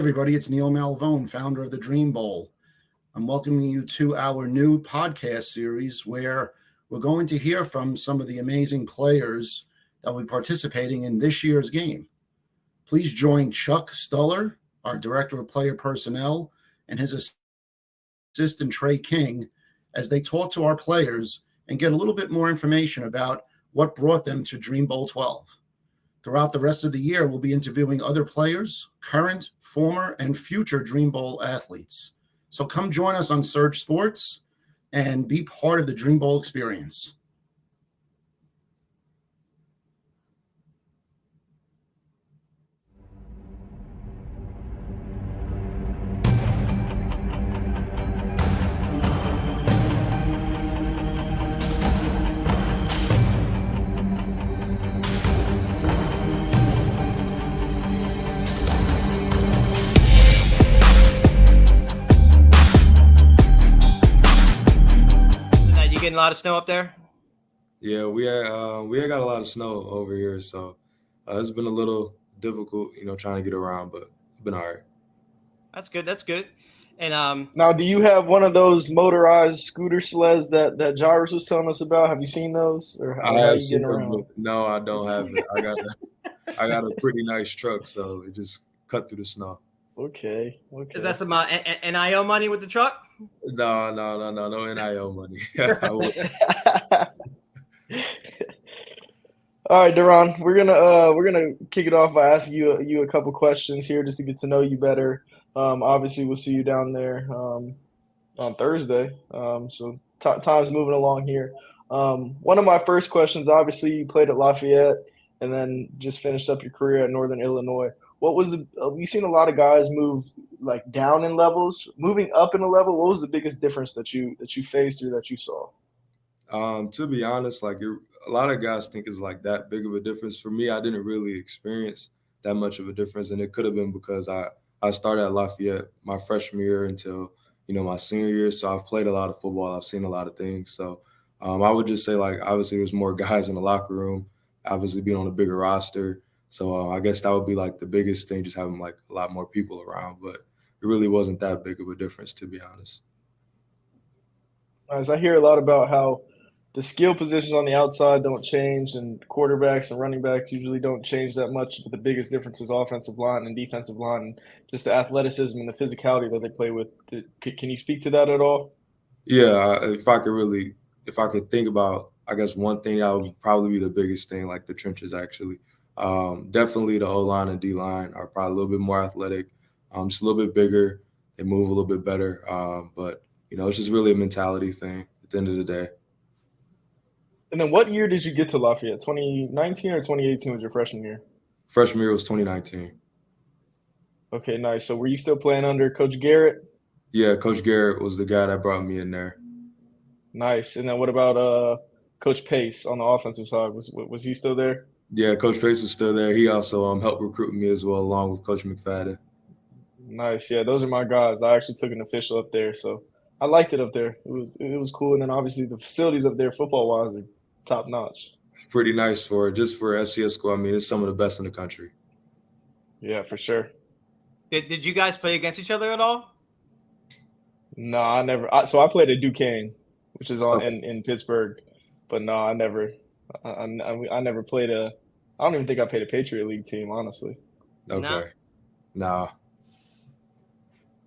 everybody. It's Neil Malvone, founder of the Dream Bowl. I'm welcoming you to our new podcast series where we're going to hear from some of the amazing players that will be participating in this year's game. Please join Chuck Stuller, our Director of Player Personnel, and his assistant Trey King as they talk to our players and get a little bit more information about what brought them to Dream Bowl 12. Throughout the rest of the year, we'll be interviewing other players, current, former, and future Dream Bowl athletes. So come join us on Surge Sports and be part of the Dream Bowl experience. Getting a lot of snow up there? Yeah, we had got a lot of snow over here, so it's been a little difficult, trying to get around, but it's been all right. That's good. That's good. And now, do you have one of those motorized scooter sleds that Jarvis was telling us about? Have you seen those, or how are you getting around? No, I don't have it. I got a pretty nice truck, so it just cut through the snow. Okay. Is that some NIL money with the truck? No NIL money. All right, LaRon, we're gonna kick it off by asking you a couple questions here just to get to know you better. Obviously, we'll see you down there on Thursday. So time's moving along here. One of my first questions, obviously, you played at Lafayette and then just finished up your career at Northern Illinois. We've seen a lot of guys move like down in levels, moving up in a level. What was the biggest difference that you faced or that you saw? To be honest, a lot of guys think it's like that big of a difference. For me, I didn't really experience that much of a difference, and it could have been because I started at Lafayette my freshman year until my senior year. So I've played a lot of football. I've seen a lot of things. So I would just say obviously there's more guys in the locker room, obviously being on a bigger roster. So I guess that would be the biggest thing, just having a lot more people around. But it really wasn't that big of a difference, to be honest. As I hear a lot about how the skill positions on the outside don't change, and quarterbacks and running backs usually don't change that much. But the biggest difference is offensive line and defensive line, and just the athleticism and the physicality that they play with. Can you speak to that at all? Yeah, if I could think about, I guess one thing that would probably be the biggest thing, the trenches actually. Definitely the O-line and D-line are probably a little bit more athletic, just a little bit bigger. They move a little bit better. But, it's just really a mentality thing at the end of the day. And then what year did you get to Lafayette? 2019 or 2018 was your freshman year? Freshman year was 2019. Okay, nice. So were you still playing under Coach Garrett? Yeah, Coach Garrett was the guy that brought me in there. Nice. And then what about Coach Pace on the offensive side? Was he still there? Yeah, Coach Pace was still there. He also helped recruit me as well, along with Coach McFadden. Nice. Yeah, those are my guys. I actually took an official up there, so I liked it up there. It was cool. And then obviously the facilities up there, football-wise, are top notch. It's pretty nice for FCS school. I mean, it's some of the best in the country. Yeah, for sure. Did you guys play against each other at all? No, I never. So I played at Duquesne, which is in Pittsburgh, but no, I never. I never played I don't even think I played a Patriot League team, honestly. Okay. No.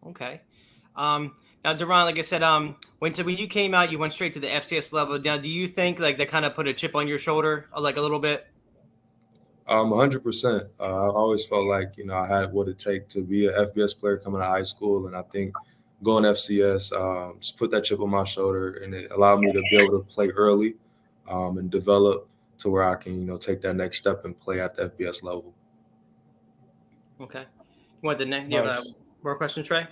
Okay. Now, LaRon, like I said, when you came out, you went straight to the FCS level. Now, do you think that kind of put a chip on your shoulder, a little bit? 100%. I always felt I had what it takes to be an FBS player coming out of high school, and I think going FCS just put that chip on my shoulder, and it allowed me to be able to play early and develop to where I can, take that next step and play at the FBS level. Okay. You want the next? You have more questions, Trey?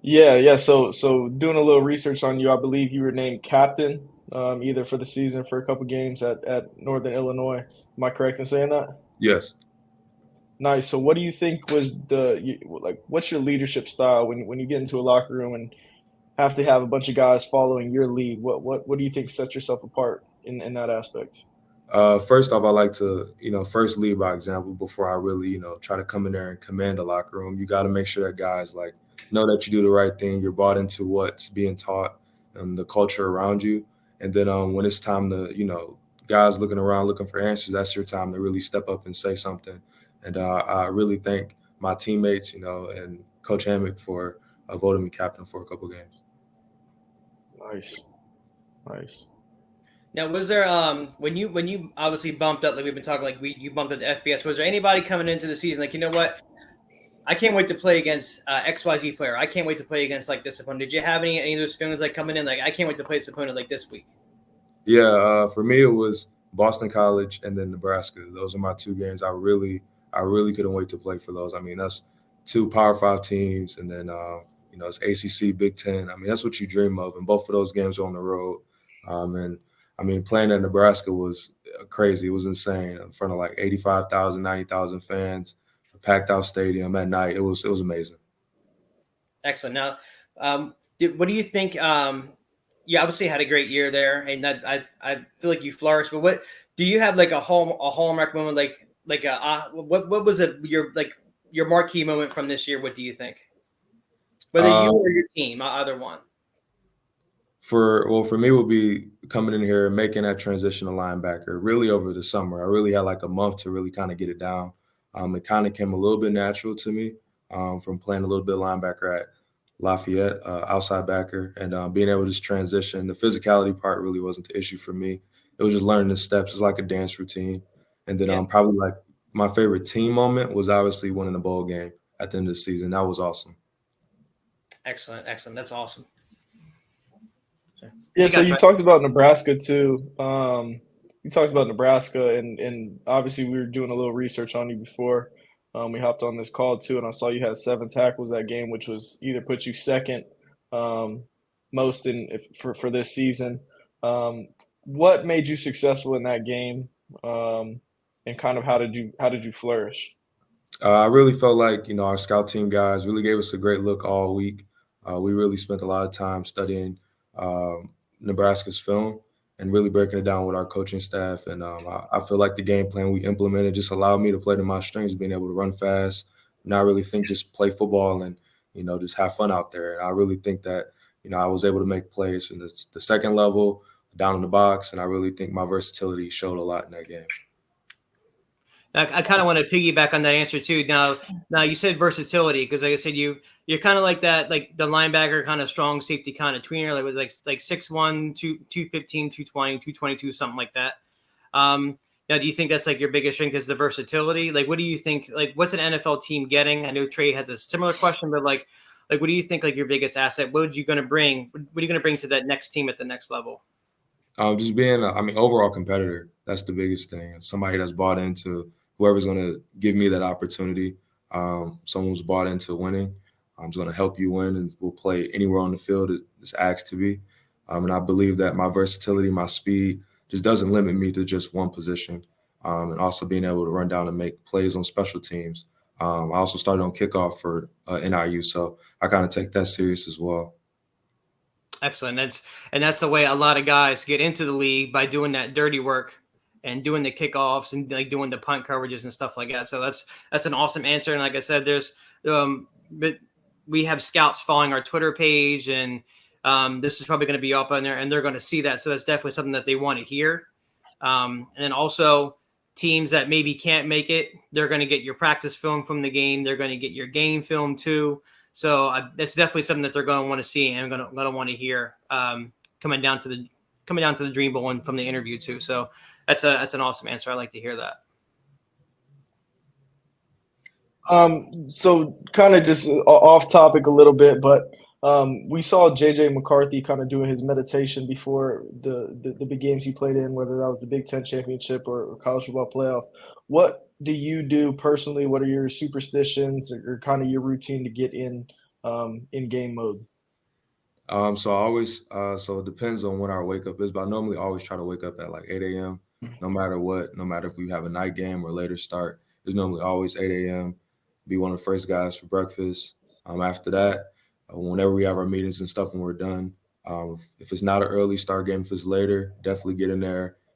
Yeah. So doing a little research on you, I believe you were named captain either for the season for a couple games at Northern Illinois. Am I correct in saying that? Yes. Nice. So what do you think was what's your leadership style when you get into a locker room and have to have a bunch of guys following your lead? What do you think sets yourself apart in that aspect? First off, I like to, first lead by example before I really, try to come in there and command the locker room. You got to make sure that guys like know that you do the right thing. You're bought into what's being taught and the culture around you. And then when it's time to, guys looking around looking for answers, that's your time to really step up and say something. And I really thank my teammates, and Coach Hammock for voting me captain for a couple games. Nice. Now, was there when you obviously bumped up, like we've been talking, like you bumped up the FBS? Was there anybody coming into the season like, you know what, I can't wait to play against XYZ player. I can't wait to play against like this opponent. Did you have any of those feelings like coming in, like I can't wait to play this opponent like this week? Yeah, for me it was Boston College and then Nebraska. Those are my two games. I really couldn't wait to play for those. I mean, that's two Power 5 teams, and then it's ACC, Big Ten. I mean, that's what you dream of. And both of those games were on the road. And I mean, playing at Nebraska was crazy. It was insane in front of like 85,000, 90,000 fans, a packed out stadium at night. It was amazing. Excellent. Now, what do you think? You obviously had a great year there, and I feel like you flourished. But what do you have like a hallmark moment, like what was your marquee moment from this year? What do you think? Whether you or your team, either one. For me would be coming in here and making that transition to linebacker really over the summer. I really had like a month to really kind of get it down. It kind of came a little bit natural to me from playing a little bit of linebacker at Lafayette, outside backer, and being able to just transition. The physicality part really wasn't the issue for me. It was just learning the steps. It's like a dance routine. And then probably like my favorite team moment was obviously winning the bowl game at the end of the season. That was awesome. Excellent. That's awesome. Yeah, so you talked about Nebraska too. You talked about Nebraska, and obviously we were doing a little research on you before we hopped on this call too, and I saw you had 7 tackles that game, which was either put you second most for this season. What made you successful in that game, and kind of how did you flourish? I really felt like our scout team guys really gave us a great look all week. We really spent a lot of time studying Nebraska's film and really breaking it down with our coaching staff. And I feel like the game plan we implemented just allowed me to play to my strengths, being able to run fast, not really think just play football and, just have fun out there. And I really think that, I was able to make plays from the second level down in the box. And I really think my versatility showed a lot in that game. I kind of want to piggyback on that answer too. Now you said versatility, because like I said, you're kind of like that, like the linebacker kind of strong safety kind of tweener, like with like 6'1", 215, 220, 222, something like that. Now, do you think that's like your biggest strength is the versatility? Like, what do you think? Like, what's an NFL team getting? I know Trey has a similar question, but like what do you think like your biggest asset? What are you going to bring? What are you going to bring to that next team at the next level? Just being, overall competitor. That's the biggest thing. Somebody that's bought into whoever's going to give me that opportunity. Someone who's bought into winning. I'm just going to help you win, and we'll play anywhere on the field it's asked to be. And I believe that my versatility, my speed, just doesn't limit me to just one position. And also being able to run down and make plays on special teams. I also started on kickoff for NIU, so I kind of take that serious as well. Excellent. That's the way a lot of guys get into the league, by doing that dirty work and doing the kickoffs and like doing the punt coverages and stuff like that. So that's an awesome answer. And like I said, but we have scouts following our Twitter page, and this is probably going to be up on there, and they're going to see that. So that's definitely something that they want to hear. And then also teams that maybe can't make it, they're going to get your practice film from the game. They're going to get your game film too. So that's definitely something that they're going to want to see and going to want to hear coming down to the Dream Bowl and from the interview too. So that's an awesome answer. I like to hear that. So kind of just off topic a little bit, but we saw JJ McCarthy kind of doing his meditation before the big games he played in, whether that was the Big Ten championship or college football playoff. What do you do personally? What are your superstitions or kind of your routine to get in game mode? So I always, so it depends on when our wake up is, but I normally always try to wake up at like 8 a.m. No matter what, no matter if we have a night game or later start, it's normally always 8 a.m. Be one of the first guys for breakfast. After that, whenever we have our meetings and stuff when we're done, if it's not an early start game, if it's later, definitely get in there,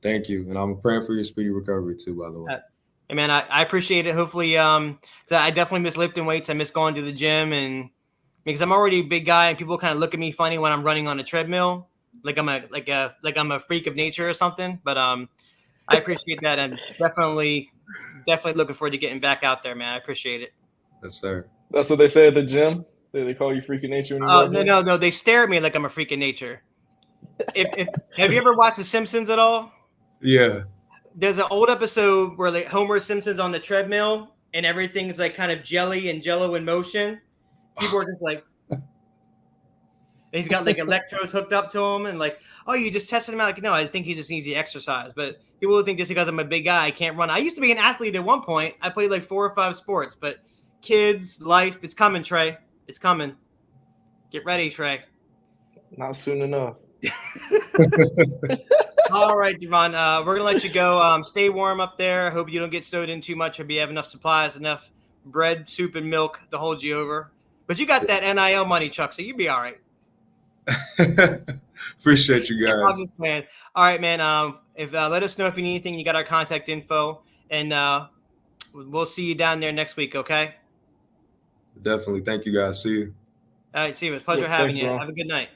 Thank you. And I'm praying for your speedy recovery too, by the way. Hey man, I appreciate it. Hopefully, 'cause I definitely miss lifting weights. I miss going to the gym, and because I'm already a big guy, and people kind of look at me funny when I'm running on a treadmill, like I'm a freak of nature or something. But I appreciate that, and definitely looking forward to getting back out there, man. I appreciate it. Yes, sir. That's what they say at the gym. They call you freaking nature when you go there? No. They stare at me like I'm a freak of nature. If have you ever watched The Simpsons at all? Yeah. There's an old episode where like Homer Simpson's on the treadmill and everything's like kind of jelly and jello in motion. People are just like, he's got like electrodes hooked up to him and like, oh, you just tested him out. Like, no, I think he just needs the exercise. But people will think just because I'm a big guy, I can't run. I used to be an athlete at one point. I played like 4 or 5 sports, but kids, life, it's coming, Trey. It's coming. Get ready, Trey. Not soon enough. All right, Devon. We're gonna let you go. Stay warm up there. I hope you don't get stowed in too much. Hope you have enough supplies, enough bread, soup, and milk to hold you over. But you got that NIL money, Chuck, so you'll be all right. Appreciate you guys. I'm just playing. All right, man. If let us know if you need anything. You got our contact info, and we'll see you down there next week. Okay. Definitely. Thank you guys. See you. All right. See you. It was a pleasure having thanks, you. bro. Have a good night.